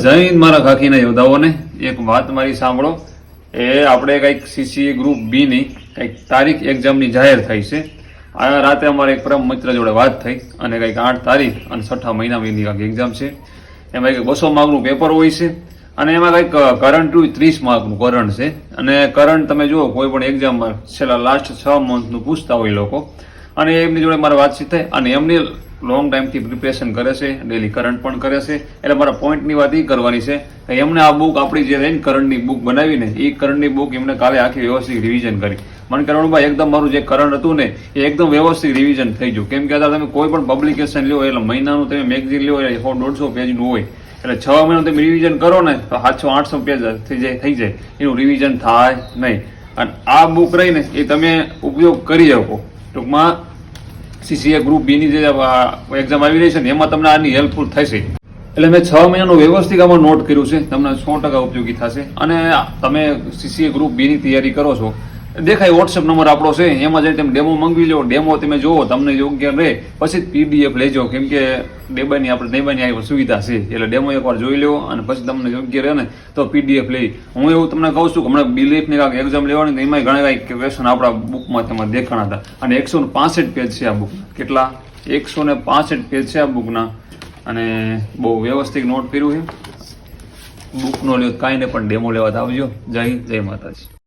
જૈન મારા કાકીના યોદ્ધાઓને એક વાત મારી સાંભળો. એ આપણે કંઈક સીસીએ ગ્રુપ બી ની કંઈક તારીખ એક્ઝામની જાહેર થઈ છે. આ રાતે અમારે એક પરમ મિત્ર જોડે વાત થઈ અને કંઈક 8 તારીખ અને 6ઠા મહિનાની કંઈક એક્ઝામ છે. એમાં કંઈક 200 માર્કનું પેપર હોય છે અને એમાં કંઈક કરંટ 30 માર્કનું કરંટ છે. અને કરંટ તમે જુઓ કોઈ પણ એક્ઝામમાં છેલ્લા લાસ્ટ 6 મંથનું પૂછતા હોય લોકો, અને એમની જોડે મારે વાતચીત થાય અને એમની લોંગ ટાઈમથી પ્રિપેરેશન કરે છે, ડેલી કરંટ પણ કરે છે. એટલે મારા પોઈન્ટની વાત એ કરવાની છે કે એમને આ બુક આપણી જે રહી કરંટની બુક બનાવીને એ કરંટની બુક એમને કાલે આખી વ્યવસ્થિત રિવિઝન કરી. મને કરણભાઈ એકદમ મારું જે કરંટ હતું ને એ એકદમ વ્યવસ્થિત રિવિઝન થઈ ગયું. કેમ કે અત્યારે તમે કોઈ પણ પબ્લિકેશન લ્યો એટલે મહિનાનું તમે મેગઝીન લ્યો એટલે 100-150 પેજનું હોય, એટલે 6 મહિના તમે રિવિઝન કરો ને તો 700-800 પેજ થઈ જાય, એનું રિવિઝન થાય નહીં. અને આ બુક રહીને એ તમે ઉપયોગ કરી શકો. ટૂંકમાં સીસીએ ગ્રુપ બી ની જે એક્ઝામ આવી રહી છે ને એમાં તમને આની હેલ્પફુલ થશે. એટલે મેં 6 મહિનાનું વ્યવસ્થિત આમાં નોટ કર્યું છે, તમને 100% ઉપયોગી થશે. અને તમે સીસીએ ગ્રુપ બી ની તૈયારી કરો છો, દેખાય વોટ્સએપ નંબર આપણો છે, એમાં જઈને તમે ડેમો મંગાવી લો. ડેમો તમે જોવો, તમને યોગ્ય રહે પછી પીડીએફ લેજો. કેમ કે ડેબાની આવી સુવિધા છે, એટલે ડેમો એકવાર જોઈ લેવો અને પછી તમને યોગ્ય રહે ને તો પીડીએફ લઈ. હું એવું તમને કહું છું કે હમણાં બિલીફની કાંઈક એક્ઝામ લેવાની એમાં ઘણા કાંઈક ક્વેશ્ચન આપણા બુકમાં તેમાં દેખાણા હતા. અને 165 પેજ છે આ બુકના. કેટલા? 165 પેજ છે આ બુકના. અને બહુ વ્યવસ્થિત નોટ કર્યું છે. બુકનો લ્યો કાંઈ ને પણ ડેમો લેવા આવજો. જય માતાજી.